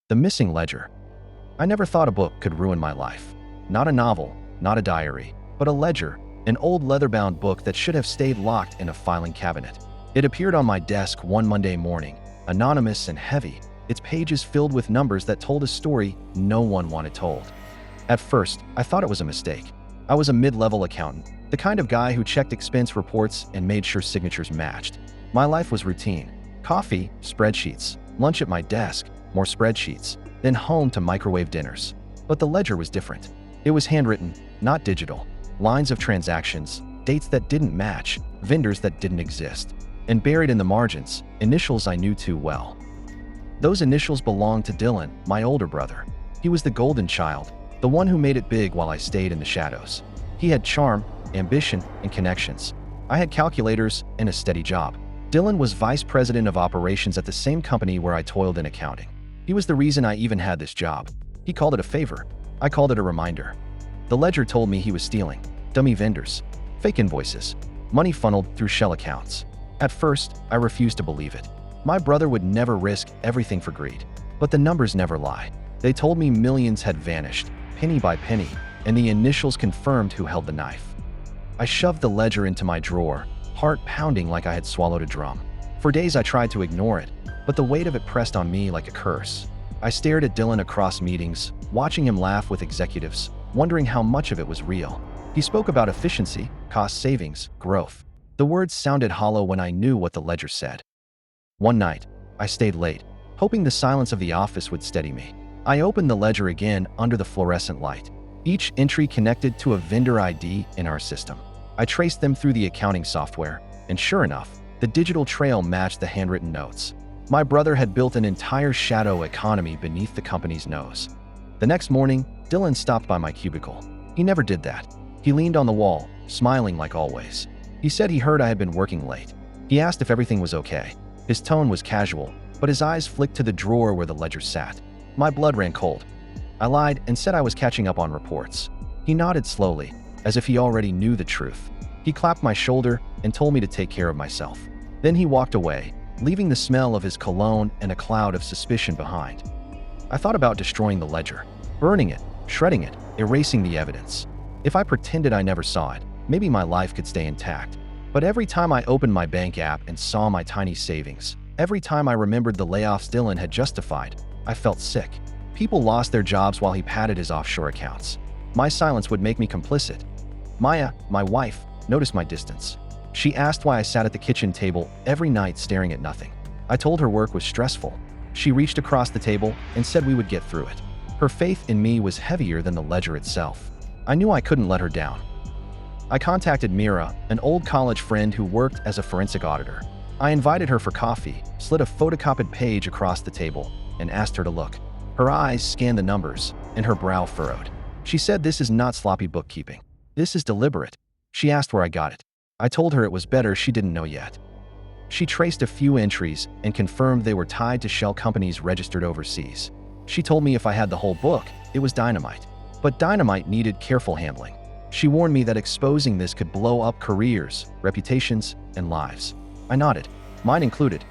The missing ledger. I never thought a book could ruin my life. Not a novel, not a diary, but a ledger, an old leather-bound book that should have stayed locked in a filing cabinet. It appeared on my desk one Monday morning, anonymous and heavy, its pages filled with numbers that told a story no one wanted told. At first, I thought it was a mistake. I was a mid-level accountant, the kind of guy who checked expense reports and made sure signatures matched. My life was routine. Coffee, spreadsheets, lunch at my desk, more spreadsheets, then home to microwave dinners. But the ledger was different. It was handwritten, not digital. Lines of transactions, dates that didn't match, vendors that didn't exist. And buried in the margins, initials I knew too well. Those initials belonged to Dylan, my older brother. He was the golden child, the one who made it big while I stayed in the shadows. He had charm, ambition, and connections. I had calculators and a steady job. Dylan was vice president of operations at the same company where I toiled in accounting. He was the reason I even had this job. He called it a favor. I called it a reminder. The ledger told me he was stealing. Dummy vendors, fake invoices, money funneled through shell accounts. At first, I refused to believe it. My brother would never risk everything for greed. But the numbers never lie. They told me millions had vanished, penny by penny, and the initials confirmed who held the knife. I shoved the ledger into my drawer, heart pounding like I had swallowed a drum. For days I tried to ignore it, but the weight of it pressed on me like a curse. I stared at Dylan across meetings, watching him laugh with executives, wondering how much of it was real. He spoke about efficiency, cost savings, growth. The words sounded hollow when I knew what the ledger said. One night, I stayed late, hoping the silence of the office would steady me. I opened the ledger again under the fluorescent light. Each entry connected to a vendor ID in our system. I traced them through the accounting software, and sure enough, the digital trail matched the handwritten notes. My brother had built an entire shadow economy beneath the company's nose. The next morning, Dylan stopped by my cubicle. He never did that. He leaned on the wall, smiling like always. He said he heard I had been working late. He asked if everything was okay. His tone was casual, but his eyes flicked to the drawer where the ledger sat. My blood ran cold. I lied and said I was catching up on reports. He nodded slowly, as if he already knew the truth. He clapped my shoulder and told me to take care of myself. Then he walked away, leaving the smell of his cologne and a cloud of suspicion behind. I thought about destroying the ledger, burning it, shredding it, erasing the evidence. If I pretended I never saw it, maybe my life could stay intact. But every time I opened my bank app and saw my tiny savings, every time I remembered the layoffs Dylan had justified, I felt sick. People lost their jobs while he padded his offshore accounts. My silence would make me complicit. Maya, my wife, noticed my distance. She asked why I sat at the kitchen table every night staring at nothing. I told her work was stressful. She reached across the table and said we would get through it. Her faith in me was heavier than the ledger itself. I knew I couldn't let her down. I contacted Mira, an old college friend who worked as a forensic auditor. I invited her for coffee, slid a photocopied page across the table, and asked her to look. Her eyes scanned the numbers, and her brow furrowed. She said, "This is not sloppy bookkeeping. This is deliberate." She asked where I got it. I told her it was better she didn't know yet. She traced a few entries and confirmed they were tied to shell companies registered overseas. She told me if I had the whole book, it was dynamite. But dynamite needed careful handling. She warned me that exposing this could blow up careers, reputations, and lives. I nodded, mine included.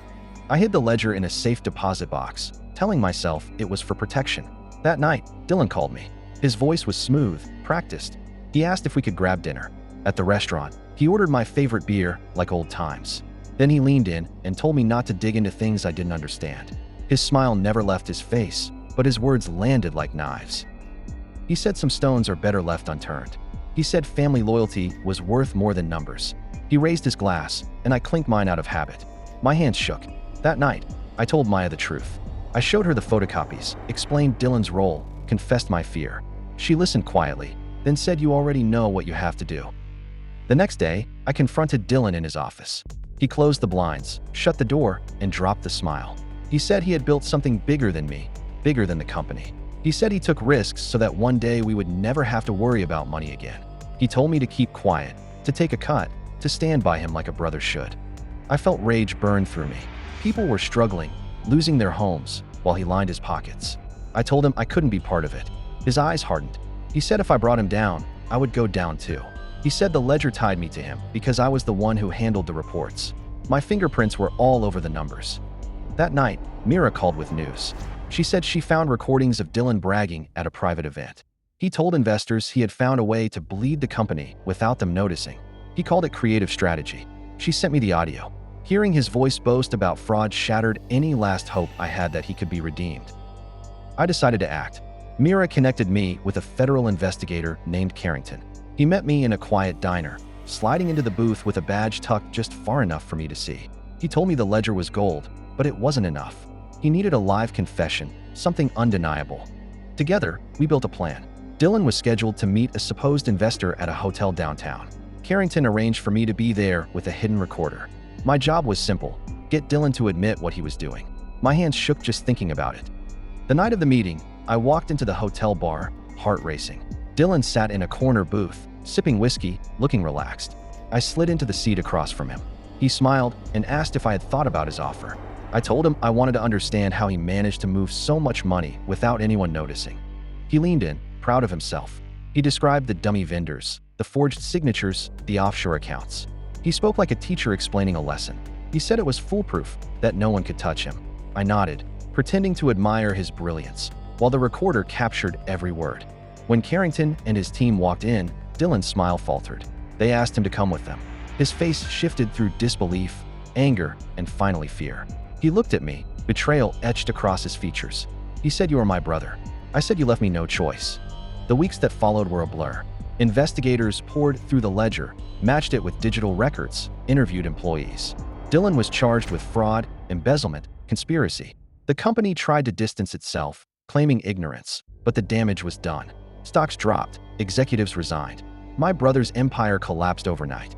I hid the ledger in a safe deposit box, telling myself it was for protection. That night, Dylan called me. His voice was smooth, practiced. He asked if we could grab dinner. At the restaurant, he ordered my favorite beer, like old times. Then he leaned in and told me not to dig into things I didn't understand. His smile never left his face, but his words landed like knives. He said some stones are better left unturned. He said family loyalty was worth more than numbers. He raised his glass, and I clinked mine out of habit. My hands shook. That night, I told Maya the truth. I showed her the photocopies, explained Dylan's role, confessed my fear. She listened quietly, then said, "You already know what you have to do." The next day, I confronted Dylan in his office. He closed the blinds, shut the door, and dropped the smile. He said he had built something bigger than me, bigger than the company. He said he took risks so that one day we would never have to worry about money again. He told me to keep quiet, to take a cut, to stand by him like a brother should. I felt rage burn through me. People were struggling, losing their homes, while he lined his pockets. I told him I couldn't be part of it. His eyes hardened. He said if I brought him down, I would go down too. He said the ledger tied me to him because I was the one who handled the reports. My fingerprints were all over the numbers. That night, Mira called with news. She said she found recordings of Dylan bragging at a private event. He told investors he had found a way to bleed the company without them noticing. He called it creative strategy. She sent me the audio. Hearing his voice boast about fraud shattered any last hope I had that he could be redeemed. I decided to act. Mira connected me with a federal investigator named Carrington. He met me in a quiet diner, sliding into the booth with a badge tucked just far enough for me to see. He told me the ledger was gold, but it wasn't enough. He needed a live confession, something undeniable. Together, we built a plan. Dylan was scheduled to meet a supposed investor at a hotel downtown. Carrington arranged for me to be there with a hidden recorder. My job was simple: get Dylan to admit what he was doing. My hands shook just thinking about it. The night of the meeting, I walked into the hotel bar, heart racing. Dylan sat in a corner booth, sipping whiskey, looking relaxed. I slid into the seat across from him. He smiled and asked if I had thought about his offer. I told him I wanted to understand how he managed to move so much money without anyone noticing. He leaned in, proud of himself. He described the dummy vendors, the forged signatures, the offshore accounts. He spoke like a teacher explaining a lesson. He said it was foolproof, that no one could touch him. I nodded, pretending to admire his brilliance, while the recorder captured every word. When Carrington and his team walked in, Dylan's smile faltered. They asked him to come with them. His face shifted through disbelief, anger, and finally fear. He looked at me, betrayal etched across his features. He said, "You are my brother." I said, "You left me no choice." The weeks that followed were a blur. Investigators poured through the ledger, matched it with digital records, interviewed employees. Dylan was charged with fraud, embezzlement, conspiracy. The company tried to distance itself, claiming ignorance, but the damage was done. Stocks dropped, executives resigned. My brother's empire collapsed overnight.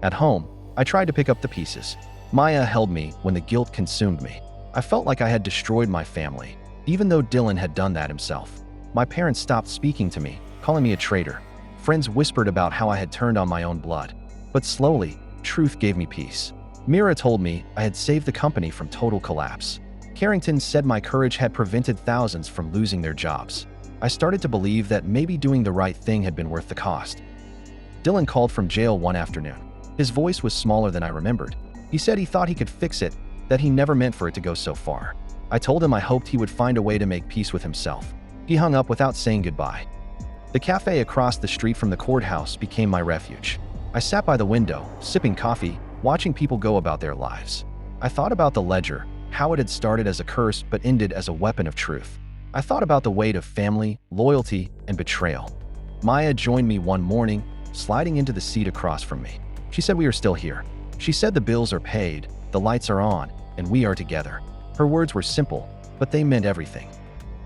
At home, I tried to pick up the pieces. Maya held me when the guilt consumed me. I felt like I had destroyed my family, even though Dylan had done that himself. My parents stopped speaking to me, calling me a traitor. Friends whispered about how I had turned on my own blood. But slowly, truth gave me peace. Mira told me I had saved the company from total collapse. Carrington said my courage had prevented thousands from losing their jobs. I started to believe that maybe doing the right thing had been worth the cost. Dylan called from jail one afternoon. His voice was smaller than I remembered. He said he thought he could fix it, that he never meant for it to go so far. I told him I hoped he would find a way to make peace with himself. He hung up without saying goodbye. The cafe across the street from the courthouse became my refuge. I sat by the window, sipping coffee, watching people go about their lives. I thought about the ledger, how it had started as a curse but ended as a weapon of truth. I thought about the weight of family, loyalty, and betrayal. Maya joined me one morning, sliding into the seat across from me. She said we are still here. She said the bills are paid, the lights are on, and we are together. Her words were simple, but they meant everything.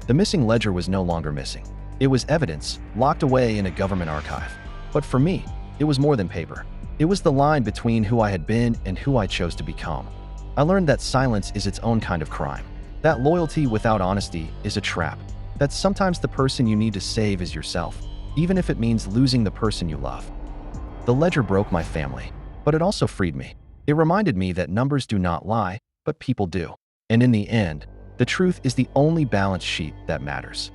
The missing ledger was no longer missing. It was evidence, locked away in a government archive. But for me, it was more than paper. It was the line between who I had been and who I chose to become. I learned that silence is its own kind of crime. That loyalty without honesty is a trap. That sometimes the person you need to save is yourself, even if it means losing the person you love. The ledger broke my family, but it also freed me. It reminded me that numbers do not lie, but people do. And in the end, the truth is the only balance sheet that matters.